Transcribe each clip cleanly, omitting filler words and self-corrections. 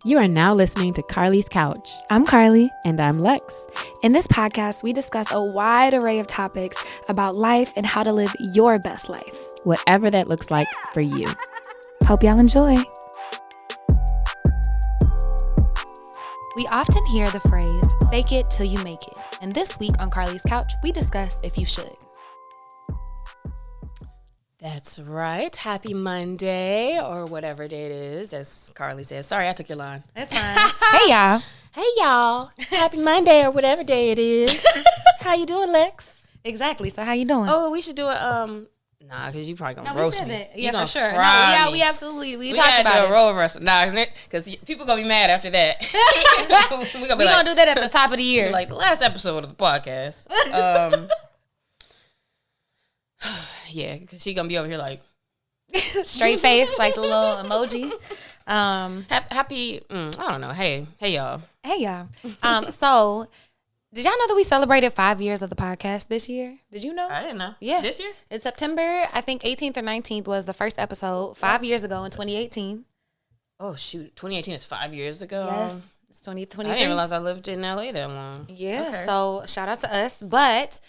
You are now listening to Carlie's Couch. I'm Carlie. And I'm Lex. In this podcast, we discuss a wide array of topics about life and how to live your best life. Whatever that looks like for you. Hope y'all enjoy. We often hear the phrase, fake it till you make it. And this week on Carlie's Couch, we discuss if you should. That's right. Happy Monday or whatever day it is, as Carlie says. Sorry, I took your line. That's fine. Hey, y'all. Hey, y'all. Happy Monday or whatever day it is. How you doing, Lex? Exactly. So how you doing? Oh, we should do it. Nah, because you probably going to roast me. That. Yeah, for sure. Me. We absolutely, we talked about do it. A roll roast. Nah, because people going to be mad after that. We're going to do that at the top of the year. Like the last episode of the podcast. Yeah, because she going to be over here like. Straight face, like the little emoji. Happy, I don't know. Hey, y'all. Hey, y'all. So, did y'all know that we celebrated 5 years of the podcast this year? Did you know? I didn't know. Yeah. This year? In September, I think 18th or 19th was the first episode 5 years ago in 2018. Oh, shoot. 2018 is 5 years ago. Yes. It's 2023. I didn't realize I lived in LA that long. Yeah. Okay. So, shout out to us. But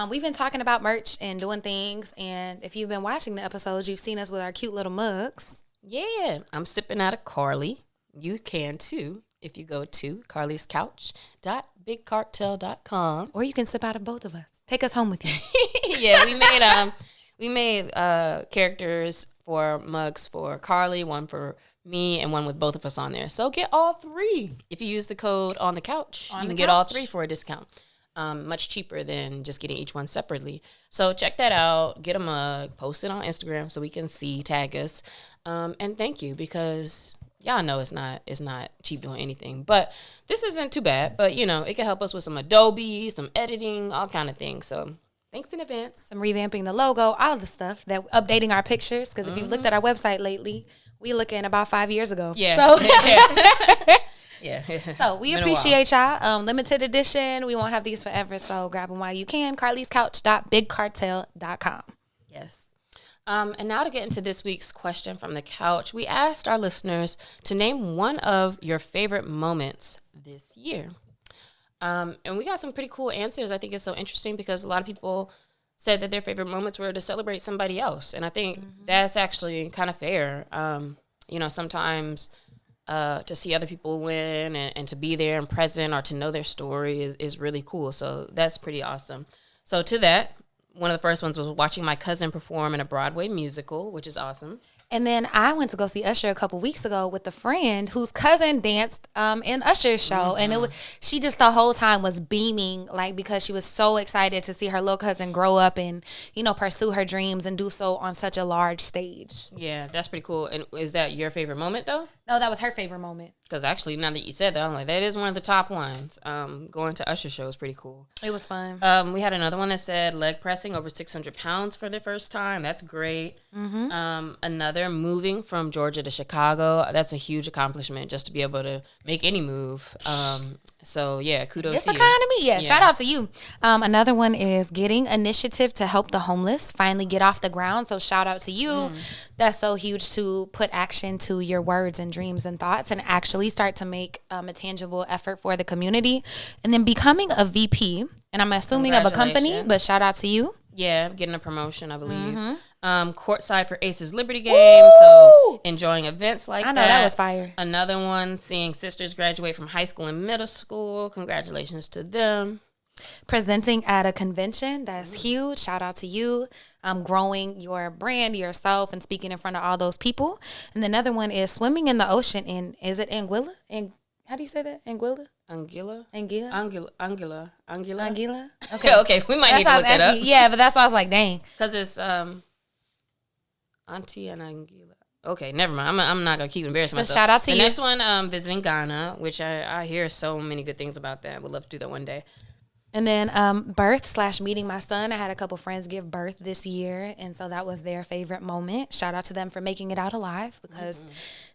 we've been talking about merch and doing things. And if you've been watching the episodes, you've seen us with our cute little mugs. Yeah. I'm sipping out of Carlie. You can too if you go to carliescouch.bigcartel.com. Or you can sip out of both of us. Take us home with you. Yeah, we made characters for mugs for Carlie, one for me, and one with both of us on there. So get all three. If you use the code on the couch, you can get all three for a discount. Much cheaper than just getting each one separately. So check that out. Get a mug. Post it on Instagram so we can see. Tag us. And thank you, because y'all know it's not cheap doing anything. But this isn't too bad. But, it can help us with some Adobe, some editing, all kind of things. So thanks in advance. Some revamping the logo, all the stuff, that updating our pictures. Because if you've looked at our website lately, we looking about 5 years ago. Yeah. So, Yeah. So we appreciate y'all. Limited edition. We won't have these forever, so grab them while you can. carliescouch.bigcartel.com. Yes. And now to get into this week's question from the couch, we asked our listeners to name one of your favorite moments this year. And we got some pretty cool answers. I think it's so interesting because a lot of people said that their favorite moments were to celebrate somebody else. And I think that's actually kind of fair. Sometimes to see other people win and to be there and present or to know their story is really cool. So that's pretty awesome. So to that, one of the first ones was watching my cousin perform in a Broadway musical, which is awesome. And then I went to go see Usher a couple weeks ago with a friend whose cousin danced in Usher's show. And she just the whole time was beaming, because she was so excited to see her little cousin grow up and, pursue her dreams and do so on such a large stage. Yeah, that's pretty cool. And is that your favorite moment, though? No, that was her favorite moment. Because actually, now that you said that, I'm like, that is one of the top ones. Going to Usher show is pretty cool. It was fun. We had another one that said leg pressing over 600 pounds for the first time. That's great. Another, moving from Georgia to Chicago. That's a huge accomplishment just to be able to make any move. So, yeah, kudos it's to you. It's the kind of me. Yeah, shout out to you. Another one is getting initiative to help the homeless finally get off the ground. So shout out to you. That's so huge, to put action to your words and dreams and thoughts and actually start to make a tangible effort for the community. And then becoming a VP, and I'm assuming of a company, but shout out to you. Yeah, getting a promotion, I believe. Courtside for Aces Liberty game, so enjoying events like that. I know, that was fire. Another one, seeing sisters graduate from high school and middle school. Congratulations to them. Presenting at a convention, that's huge. Shout out to you. Growing your brand, yourself, and speaking in front of all those people. And another one is swimming in the ocean is it Anguilla? How do you say that? Anguilla? Anguilla? Okay. Okay, we might need to look that up. Yeah, but that's why I was like, dang. Because it's Auntie and Anguilla. Okay, never mind. I'm not going to keep embarrassing myself. Shout out to you. The next one, visiting Ghana, which I hear so many good things about that. Would love to do that one day. And then birth/meeting my son. I had a couple friends give birth this year, and so that was their favorite moment. Shout out to them for making it out alive, because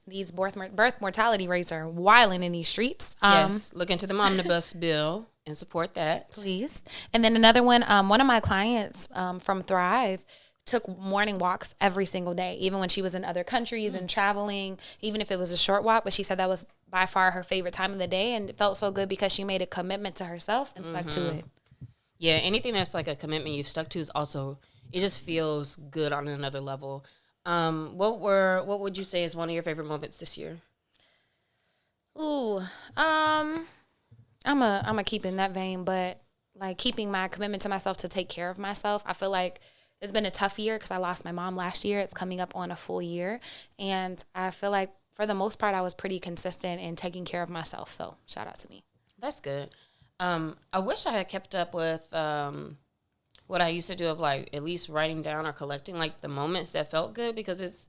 these birth mortality rates are wilding in these streets. Yes, look into the omnibus bill and support that. Please. And then another one, one of my clients from Thrive took morning walks every single day, even when she was in other countries and traveling, even if it was a short walk. But she said that was by far her favorite time of the day, and it felt so good because she made a commitment to herself and stuck to it. Yeah, anything that's like a commitment you've stuck to is also, it just feels good on another level. What would you say is one of your favorite moments this year? Ooh, I'm a keep in that vein, but like keeping my commitment to myself to take care of myself. I feel like it's been a tough year because I lost my mom last year. It's coming up on a full year, and I feel like for the most part I was pretty consistent in taking care of myself. So shout out to me. That's good. I wish I had kept up with what I used to do of like at least writing down or collecting like the moments that felt good, because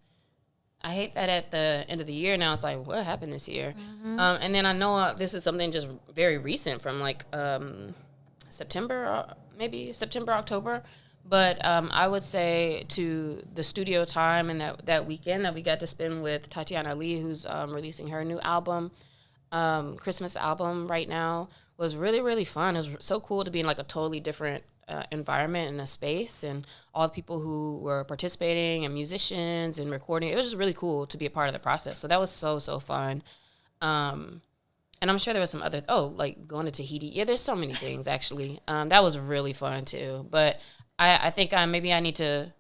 I hate that at the end of the year now it's like, what happened this year? And then I know this is something just very recent from like September, October. But I would say to the studio time and that weekend that we got to spend with Tatiana Lee, who's releasing her new album, Christmas album right now, was really, really fun. It was so cool to be in like a totally different environment and a space, and all the people who were participating and musicians and recording. It was just really cool to be a part of the process. So that was so, so fun. And I'm sure there was some other, like going to Tahiti. Yeah, there's so many things actually. That was really fun too. But I think I need to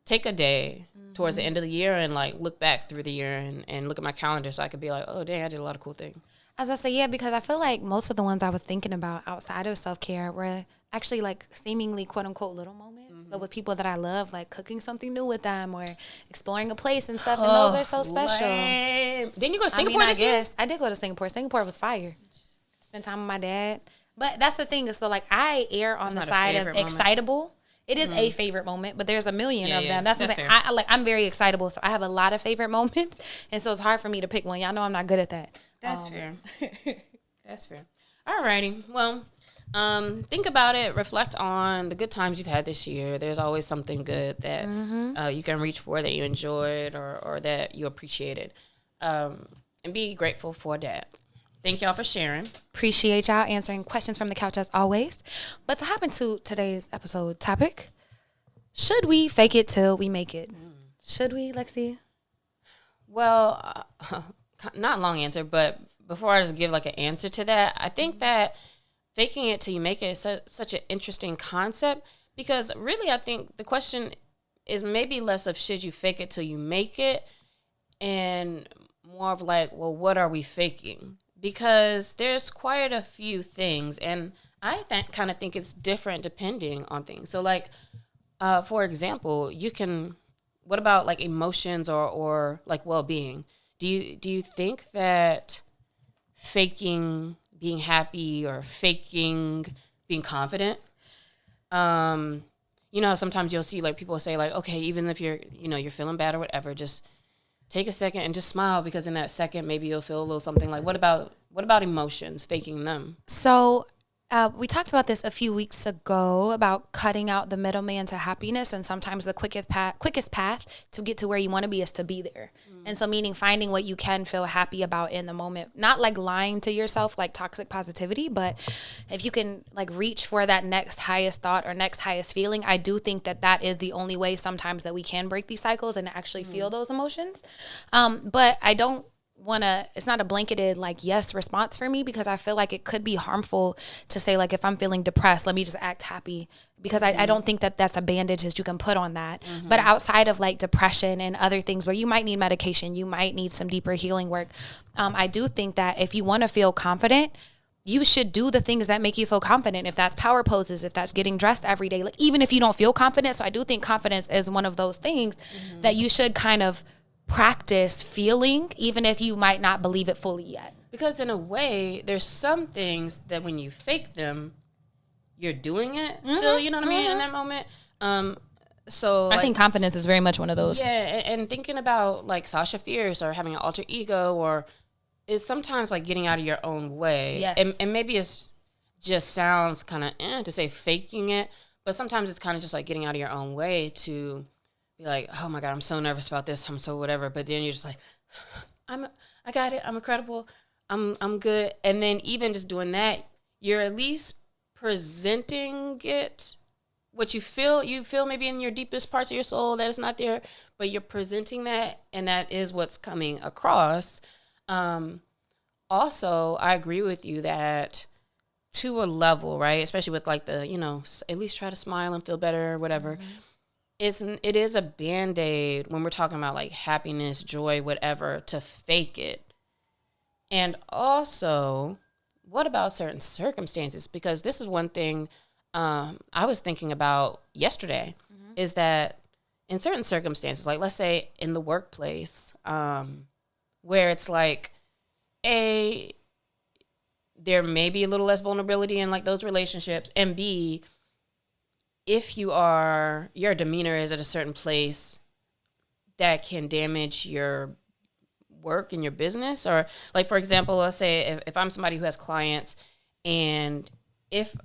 take a day towards the end of the year and like look back through the year and look at my calendar so I could be like, oh, dang, I did a lot of cool things. As I say, yeah, because I feel like most of the ones I was thinking about outside of self-care were actually like seemingly quote unquote little moments, but with people that I love, like cooking something new with them or exploring a place and stuff. And those are so special. Didn't you go to Singapore this year? I did go to Singapore. Singapore was fire. Spent time with my dad. But that's the thing is, so like I err on the side of excitable. It is a favorite moment, but there's a million of them. That's what I'm saying. I'm very excitable, so I have a lot of favorite moments, and so it's hard for me to pick one. Y'all know I'm not good at that. That's fair. That's fair. Alrighty. Well, think about it. Reflect on the good times you've had this year. There's always something good that you can reach for, that you enjoyed or that you appreciated. And be grateful for that. Thank y'all for sharing. Appreciate y'all answering questions from the couch as always. But to hop into today's episode topic, should we fake it till we make it? Should we, Lexi? Well, not a long answer, but before I just give like an answer to that, I think that faking it till you make it is such an interesting concept, because really I think the question is maybe less of should you fake it till you make it and more of like, well, what are we faking? Because there's quite a few things, and I kind of think it's different depending on things. So like, for example, what about like emotions or like well-being? Do you think that faking being happy or faking being confident, sometimes you'll see like people say like, okay, even if you're feeling bad or whatever, just take a second and just smile, because in that second maybe you'll feel a little something. Like what about emotions, faking them? So we talked about this a few weeks ago about cutting out the middleman to happiness, and sometimes the quickest path to get to where you want to be is to be there. And so meaning finding what you can feel happy about in the moment, not like lying to yourself like toxic positivity, but if you can like reach for that next highest thought or next highest feeling, I do think that is the only way sometimes that we can break these cycles and actually feel those emotions. But I don't it's not a blanketed like yes response for me, because I feel like it could be harmful to say like, if I'm feeling depressed, let me just act happy, because I don't think that that's a bandage that you can put on that. But outside of like depression and other things where you might need medication, you might need some deeper healing work, I do think that if you want to feel confident, you should do the things that make you feel confident. If that's power poses, if that's getting dressed every day, like even if you don't feel confident. So I do think confidence is one of those things that you should kind of practice feeling, even if you might not believe it fully yet. Because in a way, there's some things that when you fake them, you're doing it still, you know what I mean, in that moment. So I think confidence is very much one of those. Yeah, and thinking about like Sasha Fierce or having an alter ego, or is sometimes like getting out of your own way. Yes. And maybe it's just sounds kind of to say faking it, but sometimes it's kind of just like getting out of your own way to be like, oh my God, I'm so nervous about this, I'm so whatever. But then you're just like, I got it, I'm incredible, I'm good. And then even just doing that, you're at least presenting it, what you feel maybe in your deepest parts of your soul that is not there, but you're presenting that, and that is what's coming across. also, I agree with you that to a level, right? Especially with like the, at least try to smile and feel better or whatever. It is a Band-Aid when we're talking about like happiness, joy, whatever, to fake it. And also, what about certain circumstances? Because this is one thing I was thinking about yesterday, is that in certain circumstances, like let's say in the workplace, where it's like, there may be a little less vulnerability in like those relationships, and B, if your demeanor is at a certain place, that can damage your work and your business. Or like, for example, let's say if I'm somebody who has clients, and if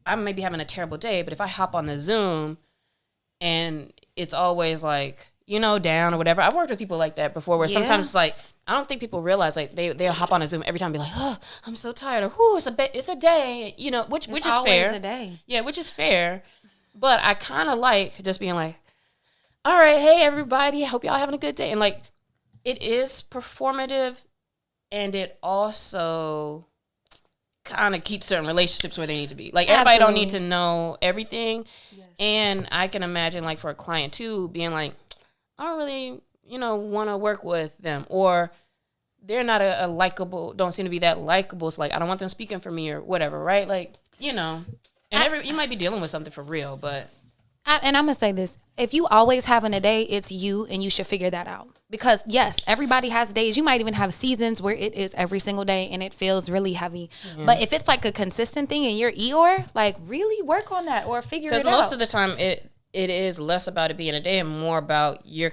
I may be having a terrible day, but if I hop on the Zoom and it's always like, down or whatever. I've worked with people like that before, where sometimes it's like, I don't think people realize like they'll hop on a Zoom every time and be like, oh, I'm so tired, or it's a day, which is fair. A day. Yeah, which is fair. But I kind of like just being like, all right, hey everybody, I hope y'all having a good day. And like, it is performative, and it also kind of keeps certain relationships where they need to be. Like, everybody don't need to know everything. Yes. And I can imagine like for a client too, being like, I don't really, want to work with them, or they're not a likable, don't seem to be that likable. So like, I don't want them speaking for me or whatever, right? Like, and you might be dealing with something for real, but. And I'm going to say this. If you always having a day, it's you, and you should figure that out. Because yes, everybody has days. You might even have seasons where it is every single day and it feels really heavy. Mm-hmm. But if it's like a consistent thing in your Eeyore, like really work on that or figure it out. Because most of the time it is less about it being a day and more about you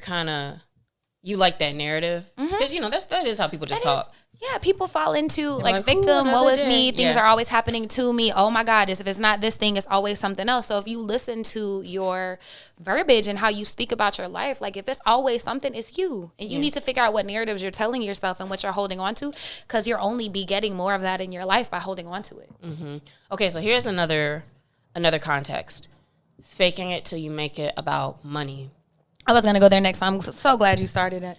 like that narrative. Because, that is how people just talk. Yeah, people fall into like victim, woe is me, things are always happening to me. Oh my God, if it's not this thing, it's always something else. So if you listen to your verbiage and how you speak about your life, like if it's always something, it's you. And you need to figure out what narratives you're telling yourself and what you're holding on to, because you're only be getting more of that in your life by holding on to it. Mm-hmm. Okay, so here's another context. Faking it till you make it about money. I was going to go there next. I'm so glad you started it.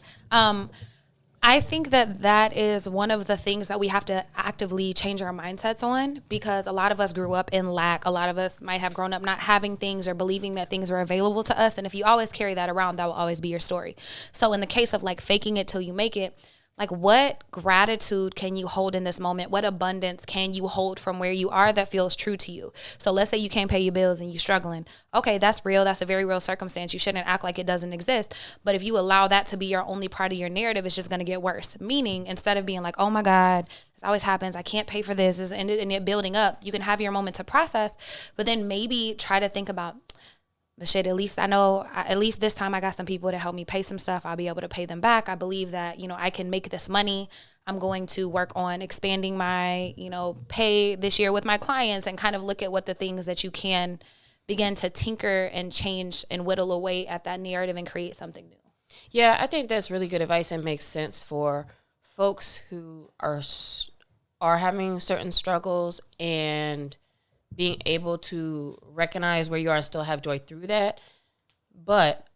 I think that is one of the things that we have to actively change our mindsets on, because a lot of us grew up in lack. A lot of us might have grown up not having things or believing that things are available to us. And if you always carry that around, that will always be your story. So in the case of like faking it till you make it, like what gratitude can you hold in this moment? What abundance can you hold from where you are that feels true to you? So let's say you can't pay your bills and you're struggling. Okay, that's real. That's a very real circumstance. You shouldn't act like it doesn't exist. But if you allow that to be your only part of your narrative, it's just going to get worse. Meaning, instead of being like, oh my God, this always happens, I can't pay for this, and it building up, you can have your moment to process, but then maybe try to think about, but shit, at least I know, at least this time I got some people to help me pay some stuff. I'll be able to pay them back. I believe that, I can make this money. I'm going to work on expanding my, pay this year with my clients, and kind of look at what the things that you can begin to tinker and change and whittle away at that narrative and create something new. Yeah, I think that's really good advice and makes sense for folks who are having certain struggles, and being able to recognize where you are and still have joy through that. But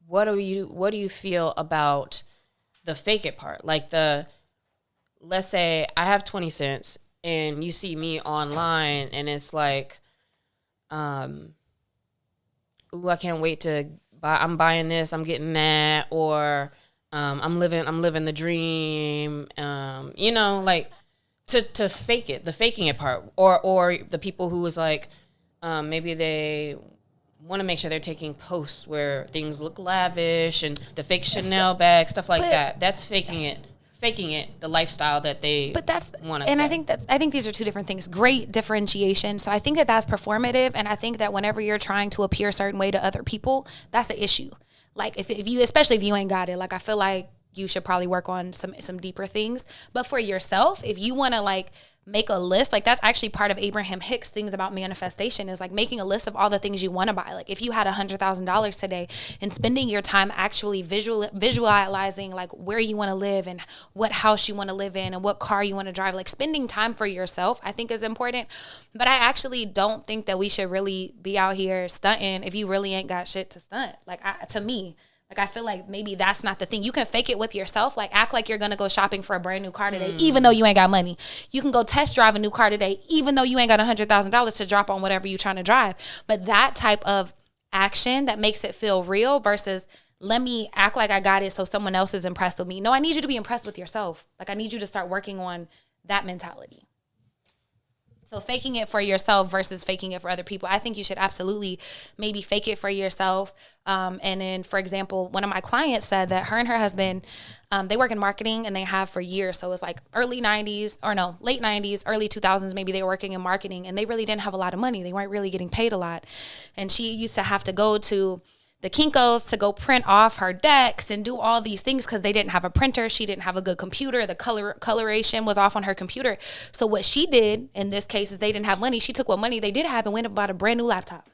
what do you feel about the fake it part? Like let's say I have 20 cents and you see me online and it's like, ooh, I can't wait to buy, I'm buying this, I'm getting that, or I'm living the dream, like to fake it, the faking it part, or the people who was like, maybe they want to make sure they're taking posts where things look lavish and the fake Chanel bag, stuff like that. That's faking it, the lifestyle that they want to. And I think these are two different things. Great differentiation. So I think that that's performative, and I think that whenever you're trying to appear a certain way to other people, that's the issue. Like if you, especially if you ain't got it, like I feel like you should probably work on some deeper things. But for yourself, if you want to like make a list, like that's actually part of Abraham Hicks' things about manifestation, is like making a list of all the things you want to buy. Like if you had $100,000 today, and spending your time actually visualizing like where you want to live and what house you want to live in and what car you want to drive, like spending time for yourself, I think is important. But I actually don't think that we should really be out here stunting if you really ain't got shit to stunt. Like to me, Like, I feel like maybe that's not the thing. You can fake it with yourself. Like, act like you're going to go shopping for a brand new car today, even though you ain't got money. You can go test drive a new car today, even though you ain't got $100,000 to drop on whatever you're trying to drive. But that type of action that makes it feel real versus let me act like I got it so someone else is impressed with me. No, I need you to be impressed with yourself. Like, I need you to start working on that mentality. So faking it for yourself versus faking it for other people. I think you should absolutely maybe fake it for yourself. And then, for example, one of my clients said that her and her husband, they work in marketing and they have for years. So it's like late 90s, early 2000s, maybe they were working in marketing and they really didn't have a lot of money. They weren't really getting paid a lot. And she used to have to go to the Kinko's to go print off her decks and do all these things because they didn't have a printer. She didn't have a good computer. The coloration was off on her computer. So what she did in this case is they didn't have money. She took what money they did have and went and bought a brand new laptop.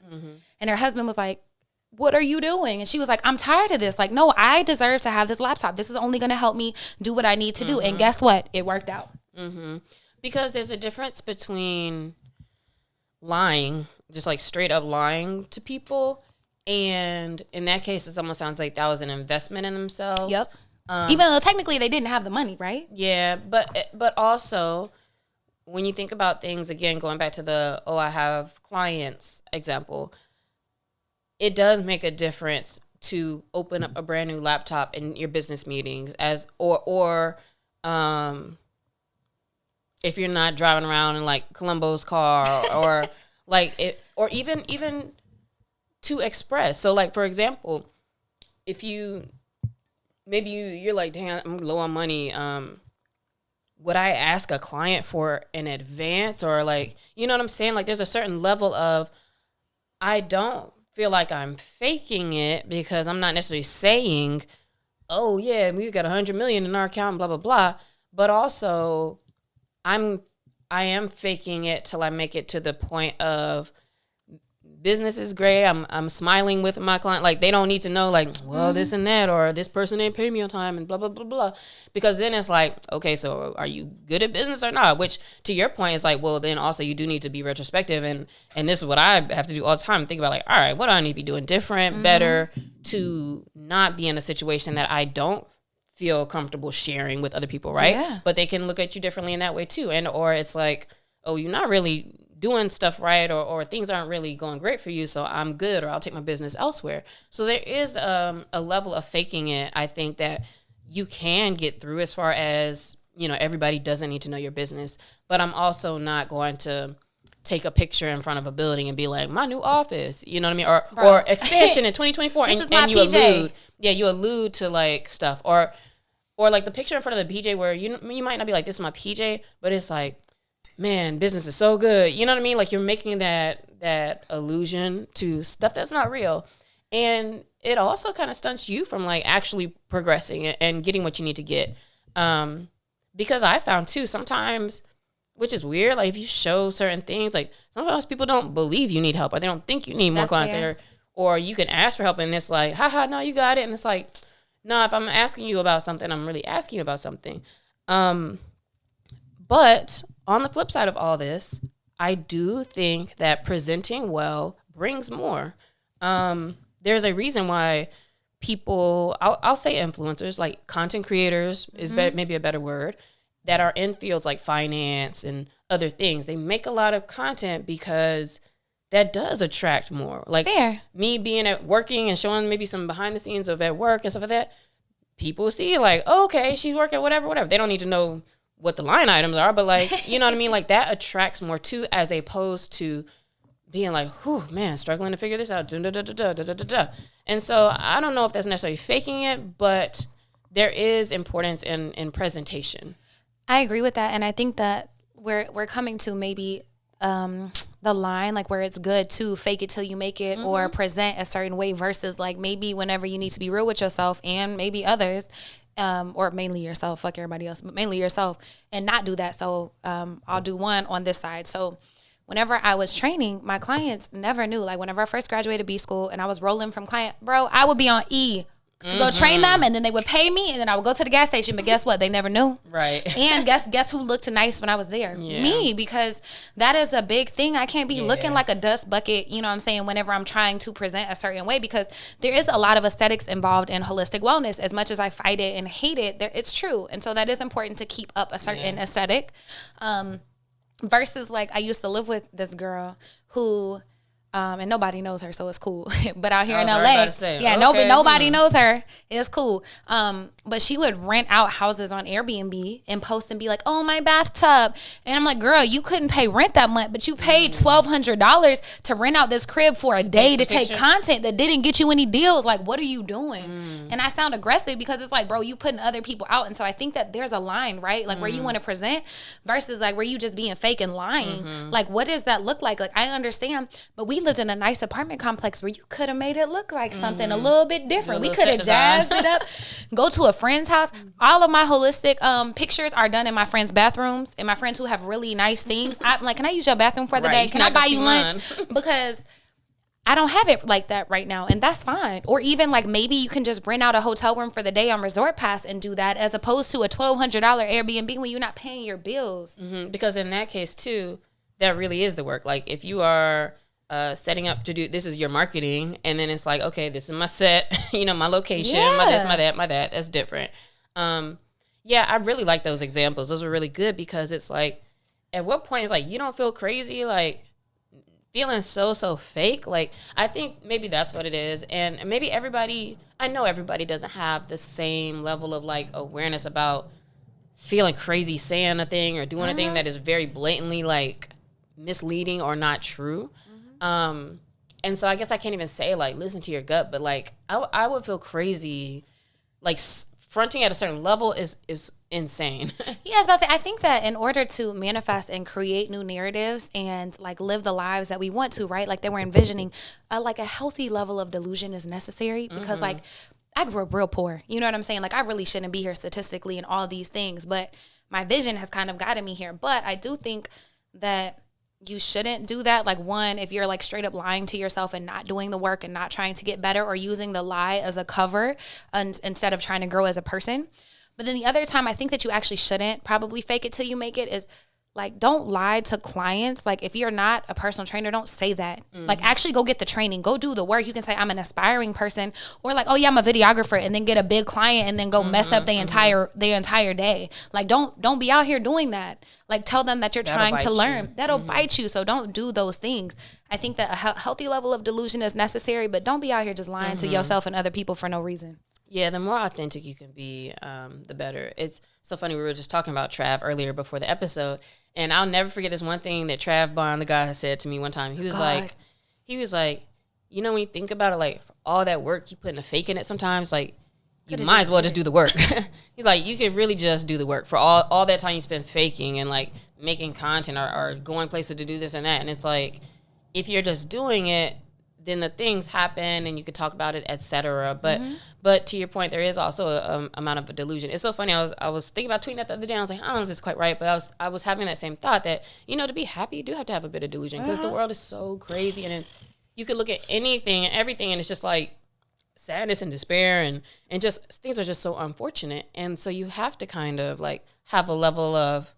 And her husband was like, what are you doing? And she was like, I'm tired of this. Like, no, I deserve to have this laptop. This is only going to help me do what I need to do. And guess what? It worked out. Because there's a difference between lying, just like straight up lying to people. And in that case, it almost sounds like that was an investment in themselves. Yep. Even though technically they didn't have the money, right? Yeah, but also when you think about things, again, going back to the, I have clients example, it does make a difference to open up a brand new laptop in your business meetings or if you're not driving around in like Columbo's car or like it, or even to express. So like, for example, if you're like, dang, I'm low on money. Would I ask a client for an advance or like, you know what I'm saying? Like there's a certain level of, I don't feel like I'm faking it because I'm not necessarily saying, oh yeah, we've got 100 million in our account, blah, blah, blah. But also I am faking it till I make it to the point of, business is great. I'm smiling with my client. Like they don't need to know like, well, this and that, or this person ain't paid me on time and blah, blah, blah, blah. Because then it's like, okay, so are you good at business or not? Which to your point is like, well, then also you do need to be retrospective. And this is what I have to do all the time. Think about like, all right, what do I need to be doing different, better to not be in a situation that I don't feel comfortable sharing with other people. Right. Yeah. But they can look at you differently in that way too. And, or it's like, oh, you're not really doing stuff right or things aren't really going great for you, so I'm good or I'll take my business elsewhere. So there is a level of faking it, I think, that you can get through as far as, you know, everybody doesn't need to know your business. But I'm also not going to take a picture in front of a building and be like, my new office, you know what I mean? Or expansion in 2024. and you allude to like stuff. Or like the picture in front of the PJ where you might not be like, this is my PJ, but it's like, man, business is so good. You know what I mean? Like you're making that allusion to stuff that's not real. And it also kind of stunts you from like actually progressing and getting what you need to get. Because I found too, sometimes, which is weird, like if you show certain things, like sometimes people don't believe you need help or they don't think you need more clients or you can ask for help and it's like, haha, no, you got it. And it's like, no, if I'm asking you about something, I'm really asking you about something. But on the flip side of all this, I do think that presenting well brings more. There's a reason why people, I'll say influencers, like content creators is maybe a better word, that are in fields like finance and other things. They make a lot of content because that does attract more. Like me being at working and showing maybe some behind the scenes of at work and stuff like that, people see like, oh, okay, she's working, whatever. They don't need to know what the line items are, but like, you know what I mean? Like that attracts more too, as opposed to being like, whew, man, struggling to figure this out. And so I don't know if that's necessarily faking it, but there is importance in presentation. I agree with that. And I think that we're coming to maybe the line, like where it's good to fake it till you make it or present a certain way versus like maybe whenever you need to be real with yourself and maybe others, or mainly yourself, fuck everybody else, but mainly yourself, and not do that. So I'll do one on this side. So whenever I was training, my clients never knew. Like whenever I first graduated B school and I was rolling from client, bro, I would be on E to go train them, and then they would pay me, and then I would go to the gas station. But guess what? They never knew. Right. And guess who looked nice when I was there? Yeah. Me, because that is a big thing. I can't be looking like a dust bucket, you know what I'm saying, whenever I'm trying to present a certain way, because there is a lot of aesthetics involved in holistic wellness. As much as I fight it and hate it, it's true. And so that is important to keep up a certain aesthetic. Versus, like, I used to live with this girl who... and nobody knows her, so it's cool. But out here in LA, nobody knows her. It's cool. But she would rent out houses on Airbnb and post and be like, "Oh, my bathtub." And I'm like, "Girl, you couldn't pay rent that much, but you paid $1,200 to rent out this crib for a day to take content that didn't get you any deals. Like, what are you doing?" And I sound aggressive because it's like, bro, you putting other people out. And so I think that there's a line, right? Like where you want to present versus like where you just being fake and lying. Like, what does that look like? Like, I understand, but we lived in a nice apartment complex where you could have made it look like something a little bit different. We could have jazzed it up. Go to a friend's house. All of my holistic pictures are done in my friends' bathrooms, and my friends who have really nice things. I'm like, "Can I use your bathroom for the day? Can I buy you lunch?" Because I don't have it like that right now, and that's fine. Or even like maybe you can just rent out a hotel room for the day on Resort Pass and do that, as opposed to a $1,200 Airbnb when you're not paying your bills. Because in that case too, that really is the work. Like if you are setting up to do, this is your marketing, and then it's like, okay, this is my set, my location, my this, my that, that's different. I really like those examples. Those are really good, because it's like, at what point it's like, you don't feel crazy, like feeling so fake. Like, I think maybe that's what it is. And maybe I know everybody doesn't have the same level of like awareness about feeling crazy saying a thing or doing a thing that is very blatantly like misleading or not true. And so I guess I can't even say like listen to your gut, but like I would feel crazy, like fronting at a certain level is insane. Yeah, I was about to say, I think that in order to manifest and create new narratives and like live the lives that we want to, right? Like they were envisioning, like a healthy level of delusion is necessary, because like I grew up real poor. You know what I'm saying? Like I really shouldn't be here statistically and all these things, but my vision has kind of gotten me here. But I do think that you shouldn't do that. Like, one, if you're like straight up lying to yourself and not doing the work and not trying to get better, or using the lie as a cover instead of trying to grow as a person. But then the other time I think that you actually shouldn't probably fake it till you make it is like, don't lie to clients. Like if you're not a personal trainer, don't say that. Like actually go get the training, go do the work. You can say I'm an aspiring person, or like, oh yeah, I'm a videographer, and then get a big client and then go mess up their entire day. Like don't be out here doing that. Like tell them that you're trying to learn. That'll bite you. So don't do those things. I think that a healthy level of delusion is necessary, but don't be out here just lying to yourself and other people for no reason. Yeah, the more authentic you can be, the better. It's so funny. We were just talking about Trav earlier before the episode, and I'll never forget this one thing that Trav Bond, the guy, said to me one time. He was like, when you think about it, like all that work you put in a fake in it sometimes, like you might as well just do the work. He's like, you could really just do the work for all that time you spend faking and like making content or going places to do this and that. And it's like, if you're just doing it, then the things happen and you could talk about it, etc. But to your point, there is also a amount of a delusion. It's so funny. I was thinking about tweeting that the other day. I was like, I don't know if this is quite right, but I was having that same thought that, to be happy, you do have to have a bit of delusion, because the world is so crazy, and you could look at anything and everything, and it's just like sadness and despair, and just things are just so unfortunate. And so you have to kind of like have a level of,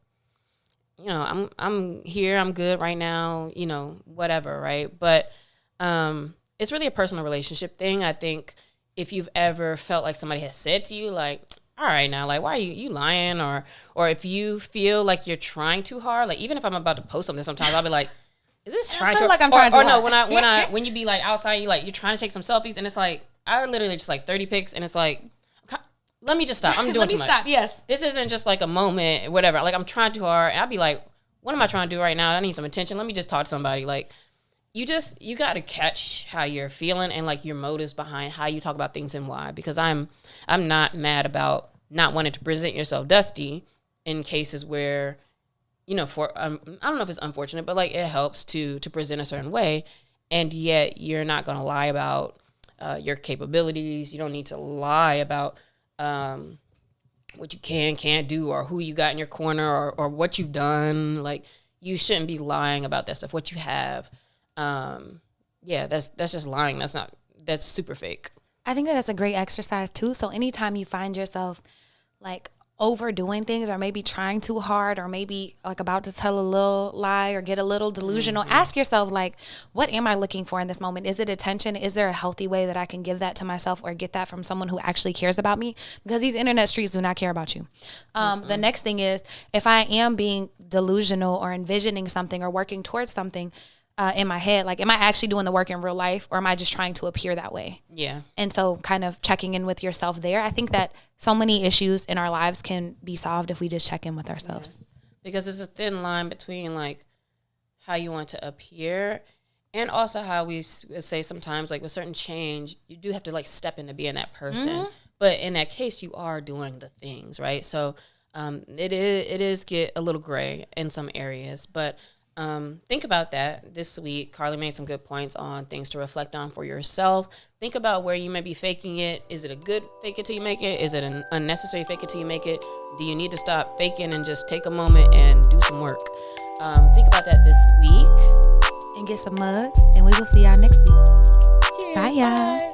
I'm here, I'm good right now, whatever, right? But it's really a personal relationship thing. I think if you've ever felt like somebody has said to you, like, all right, now, like, why are you lying? Or if you feel like you're trying too hard, like, even if I'm about to post something, sometimes I'll be like, is this trying to? Like I'm trying to. Or no, when you be like outside, you're trying to take some selfies, and it's like, I literally just like 30 pics, and it's like, let me just stop. I'm doing too much. Stop. Yes. This isn't just like a moment, whatever. Like, I'm trying too hard. And I'll be like, what am I trying to do right now? I need some attention. Let me just talk to somebody. Like, you got to catch how you're feeling and like your motives behind how you talk about things and why. Because I'm not mad about not wanting to present yourself dusty in cases where, I don't know if it's unfortunate, but like it helps to present a certain way, and yet you're not going to lie about your capabilities. You don't need to lie about what you can't do, or who you got in your corner, or what you've done. Like, you shouldn't be lying about that stuff. What you have. That's just lying. That's super fake. I think that that's a great exercise too. So anytime you find yourself like overdoing things, or maybe trying too hard, or maybe like about to tell a little lie or get a little delusional, ask yourself, like, what am I looking for in this moment? Is it attention? Is there a healthy way that I can give that to myself or get that from someone who actually cares about me? Because these internet streets do not care about you. The next thing is, if I am being delusional or envisioning something or working towards something in my head, like, am I actually doing the work in real life, or am I just trying to appear that way? Yeah. And so kind of checking in with yourself there. I think that so many issues in our lives can be solved if we just check in with ourselves. Yes. Because it's a thin line between like how you want to appear, and also how we say sometimes, like with certain change, you do have to like step into being that person. But in that case, you are doing the things, right? So it is get a little gray in some areas, but think about that this week. Carlie made some good points on things to reflect on for yourself. Think about where you may be faking it. Is it a good fake it till you make it? Is it an unnecessary fake it till you make it? Do you need to stop faking and just take a moment and do some work? Think about that this week. And get some mugs, and we will see y'all next week. Cheers. Bye, y'all. Bye.